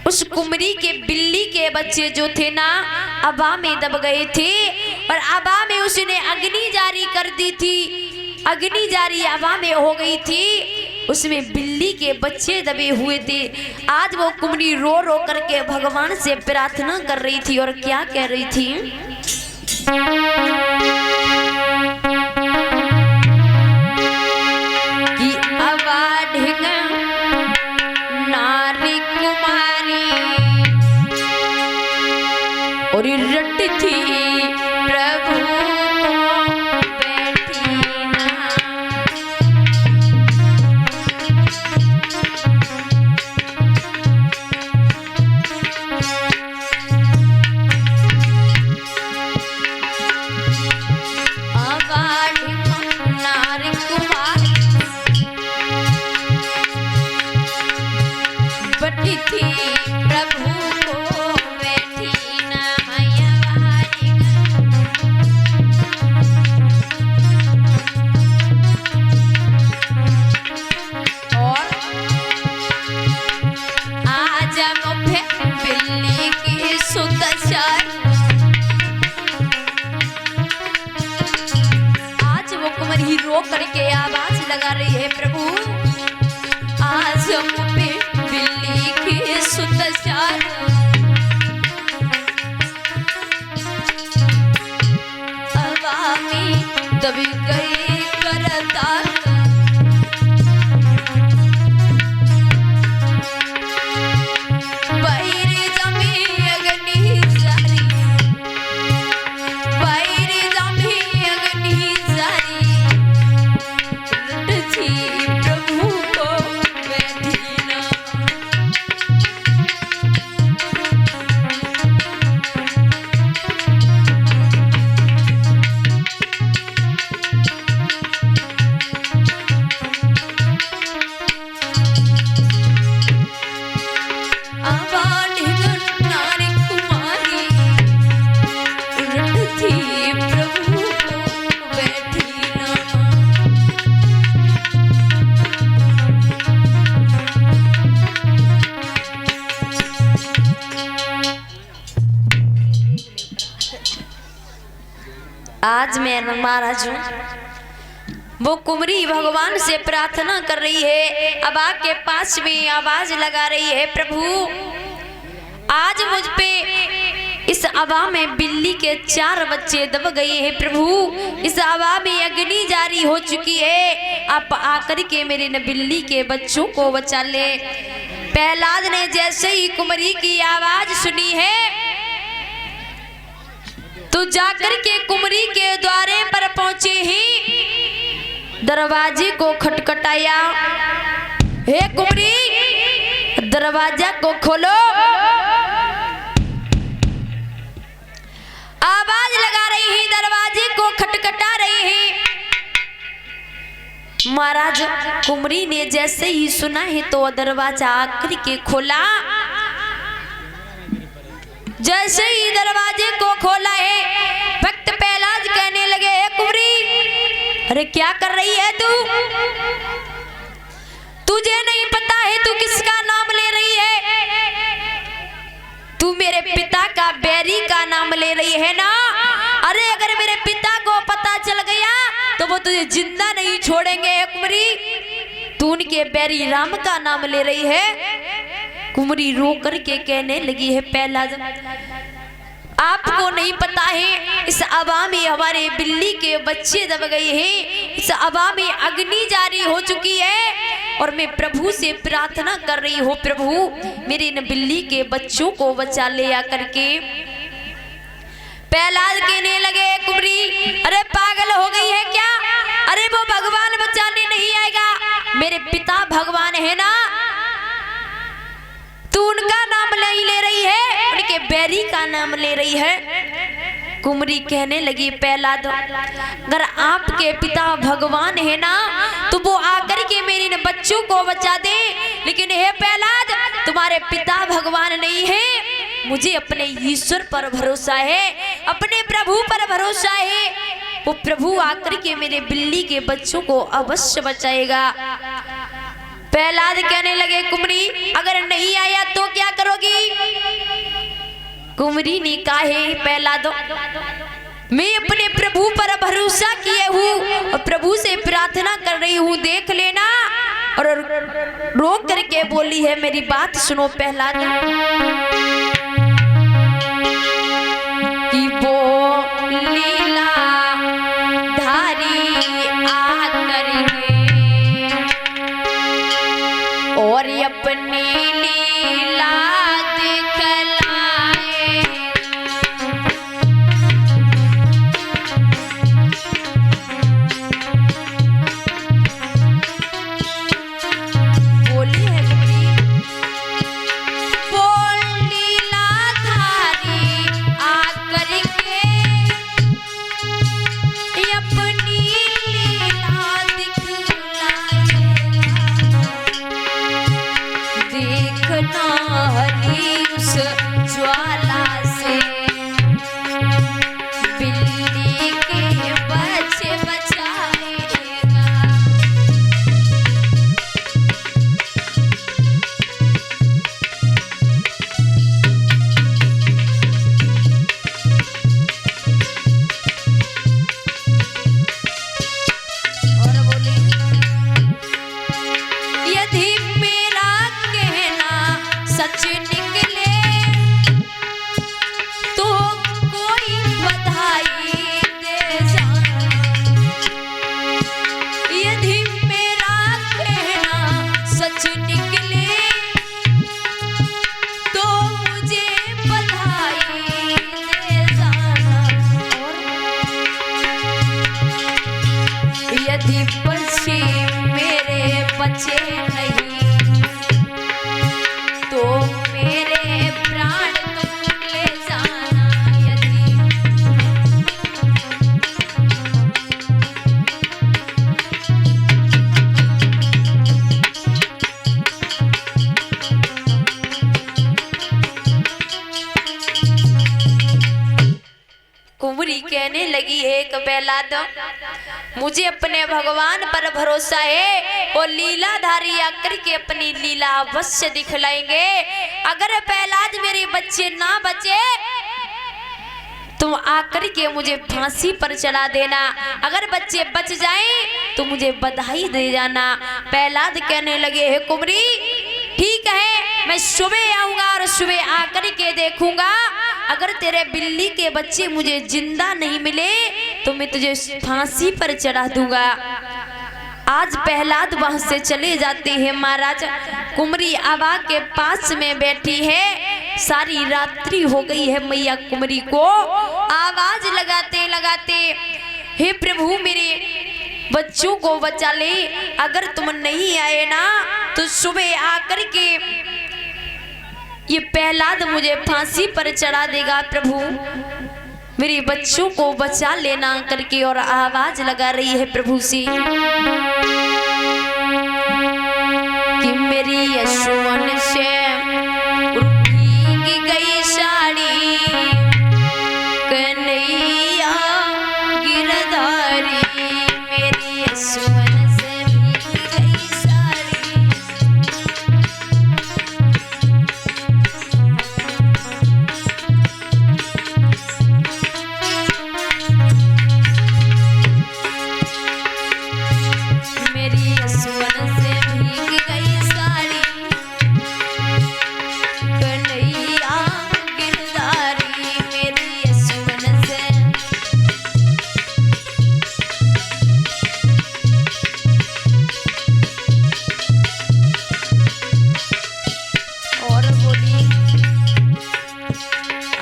उस कुमरी के बिल्ली के बच्चे जो थे ना आबा में दब गए थे और आबा में उसने अग्नि जारी कर दी थी। अग्नि जारी आबा में हो गई थी, उसमें बिल्ली के बच्चे दबे हुए थे। आज वो कुमरी रो रो करके भगवान से प्रार्थना कर रही थी और क्या कह रही थी? कि आवाज नारी कुमारी और रट थी प्रभु करके आवाज लगा रही है, प्रभु आज हम पे बिल्ली के सुतचार आवामी दबी गए करतार आज मैं महाराज हूँ। वो कुमरी भगवान से प्रार्थना कर रही है, आबा के पास में आवाज लगा रही है, प्रभु आज मुझ पे इस आबा में बिल्ली के 4 बच्चे दब गए हैं। प्रभु इस आबा में अग्नि जारी हो चुकी है, आप आकर के मेरे न बिल्ली के बच्चों को बचा ले। प्रहलाद ने जैसे ही कुमरी की आवाज सुनी है तो जाकर के कुमरी के द्वारे पर पहुंचे ही दरवाजे को खटखटाया, हे कुमरी दरवाजा को खोलो। आवाज लगा रही है, दरवाजे को खटखटा रही है। महाराज कुमरी ने जैसे ही सुना है तो दरवाजा आकर के खोला। जैसे ही दरवाजे को खोला है भक्त प्रहलाद कहने लगे, हे कुमरी अरे क्या कर रही है तू? तुझे नहीं पता है तू किसका नाम ले रही है? तू मेरे पिता का बैरी का नाम ले रही है ना? अरे अगर मेरे पिता को पता चल गया तो वो तुझे जिंदा नहीं छोड़ेंगे। हे कुमरी तू उनके बैरी राम का नाम ले रही है। कुमरी रो करके कहने लगी है, प्रहलाद आपको नहीं पता है इस आबा में हमारे बिल्ली के बच्चे दब गए हैं, इस आबा में अग्नि जारी हो चुकी है और मैं प्रभु से प्रार्थना कर रही हूँ, प्रभु मेरे इन बिल्ली के बच्चों को बचा ले आकर के। प्रहलाद कहने लगे, कुमरी अरे पागल हो गई है क्या? अरे वो भगवान बचाने नहीं आएगा, मेरे पिता भगवान है ना, तू उनका नाम नहीं ले रही है, उनके बैरी का नाम ले रही है। कुमरी कहने लगी, प्रहलाद अगर आपके पिता भगवान है ना तो वो आकर के मेरे इन बच्चों को बचा दे, लेकिन हे प्रहलाद तुम्हारे पिता भगवान नहीं है, मुझे अपने ईश्वर पर भरोसा है, अपने प्रभु पर भरोसा है, वो प्रभु आकर के मेरे बिल्ली के बच्चों को अवश्य बचाएगा। प्रहलाद कहने लगे, कुमरी अगर नहीं आया तो क्या करोगी? कुंवरी ने कहा हे प्रहलाद, मैं अपने प्रभु पर भरोसा किए हूँ और प्रभु से प्रार्थना कर रही हूँ, देख लेना। और रोक करके बोली है, मेरी बात सुनो प्रहलाद, कि वो लीला धारी आकर और अपनी लीला ज्वाला से बिल्ली के बच्चे बचाएगा। और बोली, यदि मेरा कहना सच निकले यदि बच्चे मेरे बच्चे नहीं तो मेरे प्राण तुम ले जाना। यदि कुंवरी कहने लगी, एक प्रहलाद, मुझे अपने भगवान पर भरोसा है, वो लीलाधारी आकर के अपनी लीला अवश्य दिखलाएंगे। अगर प्रहलाद मेरे बच्चे ना बचे तुम आकर के मुझे फांसी पर चढ़ा देना, अगर बच्चे बच जाएं तो मुझे बधाई दे जाना। प्रहलाद कहने लगे, हे कुंवरी ठीक है, मैं सुबह आऊंगा और सुबह आकर के देखूंगा, अगर तेरे बिल्ली के बच्चे मुझे जिंदा नहीं मिले तो मैं तुझे फांसी पर चढ़ा दूंगा। आज प्रहलाद वहां से चले जाते हैं। महाराज कुंवरी आवा के पास में बैठी है, सारी रात्रि हो गई है। मैया कुंवरी को आवाज लगाते लगाते, हे प्रभु मेरे बच्चों को बचा ले, अगर तुम नहीं आए ना तो सुबह आकर के ये प्रहलाद मुझे फांसी पर चढ़ा देगा। प्रभु मेरे बच्चों को बचा लेना करके और आवाज लगा रही है प्रभु से कि मेरी यशोन से भीग गई साड़ी, कन्हैया गिरधारी, मेरी यशोन से भीग गई साड़ी। मेरी यशोन से भीग गई साड़ी, कन्हैया गिरधारी, मेरी यशोन से। और बोली,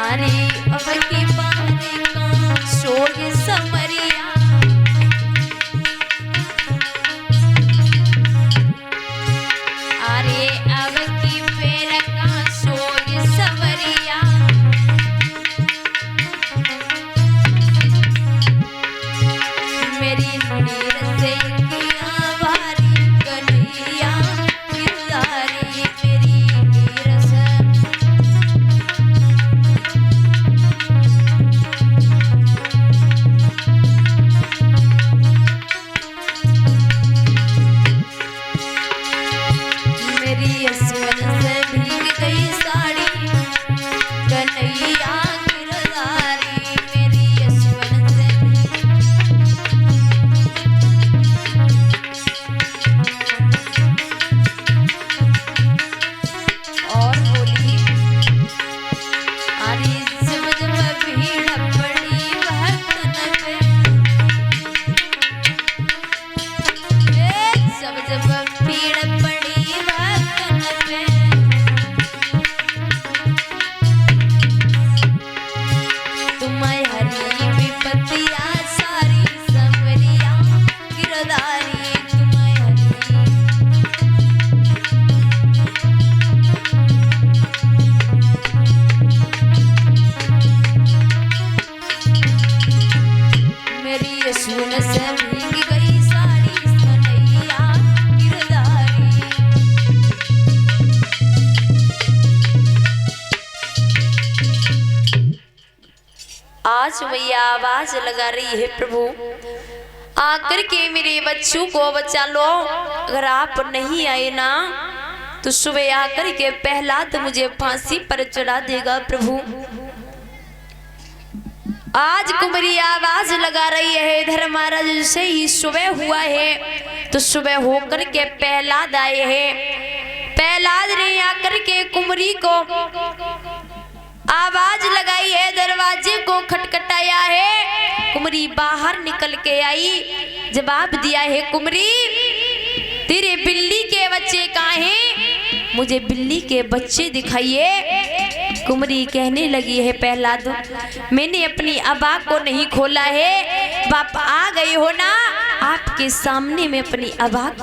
अरे अब की बात का सोग समरिया, अरे अब की पेड़ का सोग समरिया, मेरी नीर से किया भारी, कन्हैया गिरधारी, मेरी नीर से। से भीग गई साड़ी सनैया गिरधारी। आज मैया आवाज लगा रही है, प्रभु आकर के मेरे बच्चों को बचा लो। अगर आप नहीं आए ना तो सुबह आकर के प्रहलाद मुझे फांसी पर चढ़ा देगा। प्रभु आज कुमारी आवाज लगा रही है, धर्मराज से ही सुबह हुआ है तो सुबह होकर के प्रहलाद आए हैं। प्रहलाद ने आकर के कुमारी को आवाज लगाई है, दरवाजे को खटखटाया है। कुमारी बाहर निकल के आई, जवाब दिया है, कुमारी तेरे बिल्ली के बच्चे कहाँ हैं? मुझे बिल्ली के बच्चे दिखाइए। कुमारी कहने लगी है, प्रहलाद मैंने अपनी अबा को नहीं खोला है, बाप आ गए हो ना, आपके सामने मैं अपनी अबा को